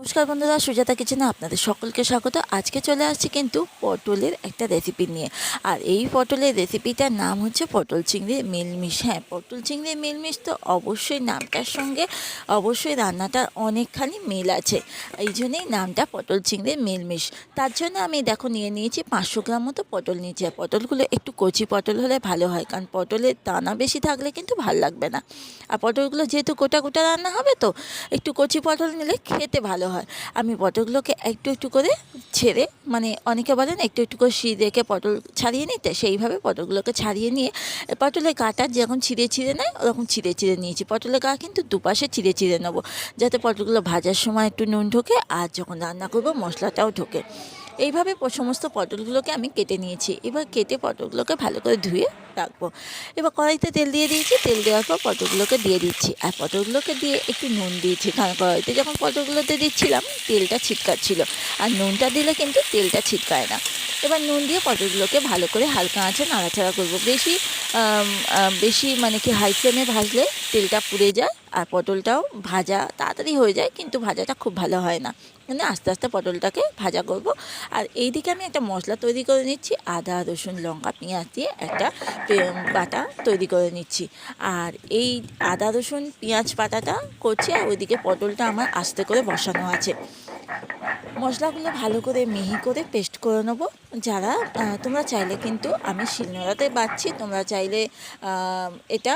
নমস্কার বন্ধুরা, সুজাতা কিচেনে আপনাদের সকলকে স্বাগত। আজকে চলে আসছি কিন্তু পটলের একটা রেসিপি নিয়ে। আর এই পটলের রেসিপিটার নাম হচ্ছে পটল চিংড়ির মিলমিশ। হ্যাঁ, পটল চিংড়ির মিলমিশ তো অবশ্যই নামটার সঙ্গে অবশ্যই রান্নাটার অনেকখানি মিল আছে, এই জন্যেই নামটা পটল চিংড়ির মিলমিশ। তার জন্য আমি দেখো নিয়ে নিয়েছি 500 গ্রাম মতো পটল নিয়েছি। আর পটলগুলো একটু কচি পটল হলে ভালো হয়, কারণ পটলের দানা বেশি থাকলে কিন্তু ভাল লাগবে না। আর পটলগুলো যেহেতু গোটা গোটা রান্না হবে, তো একটু কচি পটল নিলে খেতে ভালো হয়। আমি পটলগুলোকে একটু একটু করে ছেড়ে, মানে অনেকে বলেন একটু একটু করে শির রেখে পটল ছাড়িয়ে নিতে, সেইভাবে পটলগুলোকে ছাড়িয়ে নিয়ে পটলের গাটা যখন ছিঁড়ে ছিঁড়ে নেয় ওরকম ছিঁড়ে ছিঁড়ে নিয়েছি। পটলের গা কিন্তু দুপাশে ছিঁড়ে ছিঁড়ে নেবো, যাতে পটলগুলো ভাজার সময় একটু নুন ঢোকে, আর যখন রান্না করবো মশলাটাও ঢোকে। এইভাবে সমস্ত পটলগুলোকে আমি কেটে নিয়েছি। এবার কেটে পটলগুলোকে ভালো করে ধুয়ে রাখবো। এবার কড়াইতে তেল দিয়ে দিয়েছি, তেল দেওয়ার পর পটলগুলোকে দিয়ে দিচ্ছি। আর পটলগুলোকে দিয়ে একটু নুন দিয়েছি, কারণ কড়াইতে যখন পটলগুলোতে দিচ্ছিলাম তেলটা ছিটকাচ্ছিল, আর নুনটা দিলে কিন্তু তেলটা ছিটকায় না। এবার নুন দিয়ে পটলগুলোকে ভালো করে হালকা আঁচে নাড়াচাড়া করবো। বেশি মানে কি হাই ফ্লেমে ভাজলে তেলটা পুড়ে যায়, আর পটলটাও ভাজা তাড়াতাড়ি হয়ে যায় কিন্তু ভাজাটা খুব ভালো হয় না। মানে আস্তে আস্তে পটলটাকে ভাজা করব। আর এইদিকে আমি একটা মশলা তৈরি করে নিচ্ছি, আদা রসুন লঙ্কা পেঁয়াজ দিয়ে একটা বাটা তৈরি করে নিচ্ছি। আর এই আদা রসুন পেঁয়াজ বাটাটা করছি, আর ওইদিকে পটলটা আমার আস্তে করে বসানো আছে। মশলাগুলো ভালো করে মিহি করে পেস্ট করে নেবো। যারা তোমরা চাইলে কিন্তু আমি শিলনোড়াতে বাটছি, তোমরা চাইলে এটা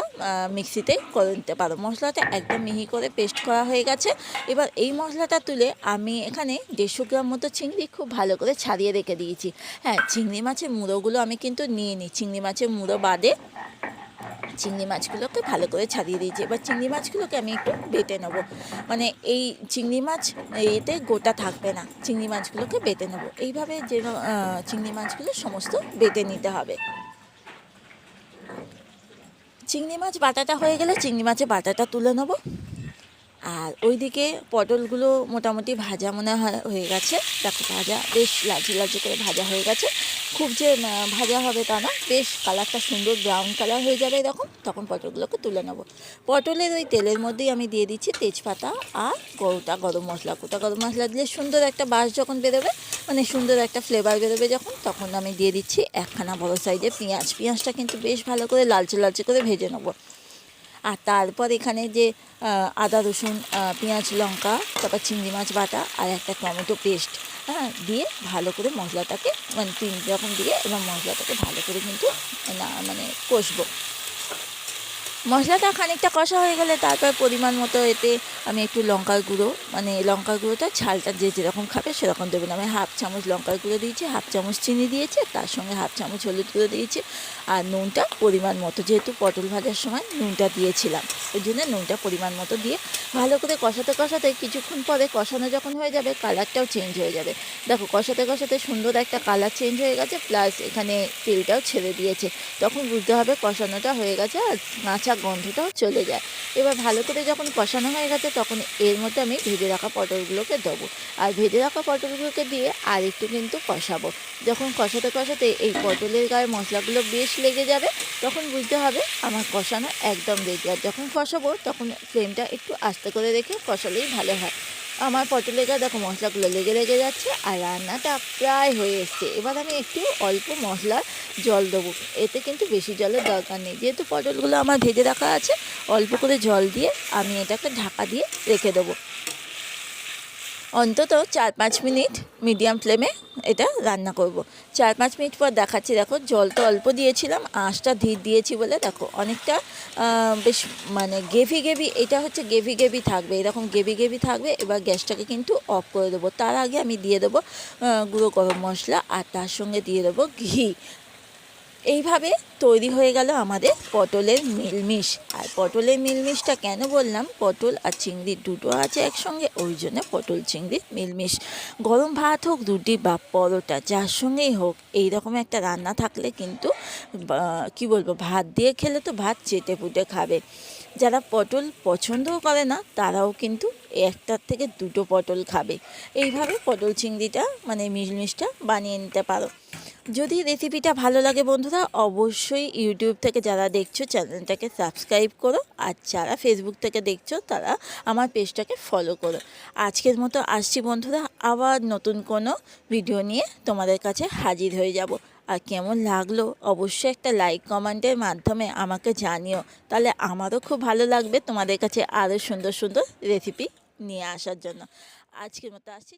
মিক্সিতে করে নিতে পারো। মশলাটা একদম মিহি করে পেস্ট করা হয়ে গেছে। এবার এই মশলাটা তুলে আমি এখানে 150 গ্রাম মতো চিংড়ি খুব ভালো করে ছাড়িয়ে রেখে দিয়েছি। হ্যাঁ, চিংড়ি মাছের মুড়োগুলো আমি কিন্তু নিয়ে নিই, চিংড়ি মাছের মুড়ো বাদে চিংড়ি মাছগুলোকে ভালো করে ছাড়িয়ে দিয়েছি। এবার চিংড়ি মাছগুলোকে আমি একটু বেটে নেবো, মানে এই চিংড়ি মাছ এতে গোটা থাকবে না, চিংড়ি মাছগুলোকে বেটে নেবো। এইভাবে যেন চিংড়ি মাছগুলো সমস্ত বেটে নিতে হবে। চিংড়ি মাছ বাটাটা হয়ে গেলে চিংড়ি মাছের বাটাটা তুলে নেবো। আর ওইদিকে পটলগুলো মোটামুটি ভাজা মনে হয় হয়ে গেছে। দেখো ভাজা বেশ লালচে লালচে করে ভাজা হয়ে গেছে। খুব যে ভাজা হবে তা না, বেশ কালারটা সুন্দর ব্রাউন কালার হয়ে যাবে এরকম, তখন পটলগুলোকে তুলে নেব। পটলের ওই তেলের মধ্যেই আমি দিয়ে দিচ্ছি তেজপাতা আর গোটা গরম মশলা। গোটা গরম মশলা দিলে সুন্দর একটা বাস যখন বেরোবে, মানে সুন্দর একটা ফ্লেভার বেরোবে যখন, তখন আমি দিয়ে দিচ্ছি একখানা বড়ো সাইজের পেঁয়াজ। পেঁয়াজটা কিন্তু বেশ ভালো করে লালচে লালচে করে ভেজে নেবো। আর তারপর এখানে যে আদা রসুন পেঁয়াজ লঙ্কা, তারপর চিংড়ি মাছ বাটা আর একটা টমেটো পেস্ট, হ্যাঁ, দিয়ে ভালো করে মশলাটাকে মানে 3 রকম দিয়ে এবার মশলাটাকে ভালো করে কিন্তু না মানে কষবো। মশলাটা খানিকটা কষা হয়ে গেলে তারপর পরিমাণ মতো এতে আমি একটু লঙ্কার গুঁড়ো, মানে লঙ্কার গুঁড়োটা ঝালটা যে যেরকম খাবে সেরকম দেবেন। আমি 1/2 চামচ লঙ্কার গুঁড়ো দিয়েছি, 1/2 চামচ চিনি দিয়েছি, তার সঙ্গে 1/2 চামচ হলুদ গুঁড়ো দিয়েছি। আর নুনটা পরিমাণ মতো, যেহেতু পটল ভাজার সময় নুনটা দিয়েছিলাম, ওই জন্য নুনটা পরিমাণ মতো দিয়ে ভালো করে কষাতে কষাতে কিছুক্ষণ পরে কষানো যখন হয়ে যাবে কালারটাও চেঞ্জ হয়ে যাবে। দেখো কষাতে কষাতে সুন্দর একটা কালার চেঞ্জ হয়ে গেছে, প্লাস এখানে তেলটাও ছেড়ে দিয়েছে। তখন বুঝতে হবে কষানোটা হয়ে গেছে আর কাঁচা গন্ধটাও চলে যায়। এবার ভালো করে যখন কষানো হয়ে গেছে তখন এর মধ্যে আমি ভেজে রাখা পটলগুলোকে দেবো। আর ভেজে রাখা পটলগুলোকে দিয়ে আর একটু কিন্তু কষাবো। যখন কষাতে কষাতে এই পটলের গায়ে মশলাগুলো বেশ লেগে যাবে, তখন বুঝতে হবে আমার কষানো একদম রেডি। আর যখন কষাবো তখন ফ্লেমটা একটু আস্তে করে রেখে কষালেই ভালো হয়। আমার পটলের গায়ে দেখো মশলাগুলো লেগে লেগে যাচ্ছে আর রান্নাটা প্রায় হয়ে এসছে। এবার আমি একটু অল্প মশলার জল দেবো, এতে কিন্তু বেশি জলের দরকার নেই, যেহেতু পটলগুলো আমার ভেজে রাখা আছে। অল্প করে জল দিয়ে আমি এটাকে ঢাকা দিয়ে রেখে দেবো অন্তত 4-5 মিনিট মিডিয়াম ফ্লেমে এটা রান্না করব। 4-5 মিনিট পর দেখাচ্ছি। দেখো জল তো অল্প দিয়েছিলাম, আঁচটা ধীর দিয়েছি বলে দেখো অনেকটা বেশ মানে গেভি গেভি, এটা হচ্ছে গেভি গেভি থাকবে, এরকম গেভি গেভি থাকবে। এবার গ্যাসটাকে কিন্তু অফ করে দেবো। তার আগে আমি দিয়ে দেবো গুঁড়ো গরম মশলা, আর তার সঙ্গে দিয়ে দেবো ঘি। এইভাবে তৈরি হয়ে গেল আমাদের পটলের মিলমিশ। আর পটলের মিলমিশটা কেন বললাম, পটল আর চিংড়ি দুটো আছে একসঙ্গে, ওই জন্য পটল চিংড়ি মিলমিশ। গরম ভাত হোক, রুটি বা পরোটা, যার সঙ্গেই হোক এই রকম একটা রান্না থাকলে কিন্তু কি বলবো, ভাত দিয়ে খেলে তো ভাত চেটে পুটে খাবে। যারা পটল পছন্দও করে না তারাও কিন্তু একটার থেকে দুটো পটল খাবে। এইভাবে পটল চিংড়িটা মানে মিলমিশটা বানিয়ে নিতে পারো। যদি রেসিপিটা ভালো লাগে বন্ধুরা, অবশ্যই ইউটিউব থেকে যারা দেখছো চ্যানেলটাকে সাবস্ক্রাইব করো, আর যারা ফেসবুক থেকে দেখছো তারা আমার পেজটাকে ফলো করো। আজকের মতো আসছি বন্ধুরা, আবার নতুন কোনো ভিডিও নিয়ে তোমাদের কাছে হাজির হয়ে যাব। আর কেমন লাগলো অবশ্যই একটা লাইক কমেন্টের মাধ্যমে আমাকে জানিও, তাহলে আমারও খুব ভালো লাগবে তোমাদের কাছে আরও সুন্দর সুন্দর রেসিপি নিয়ে আসার জন্য। আজকের মতো আসছি।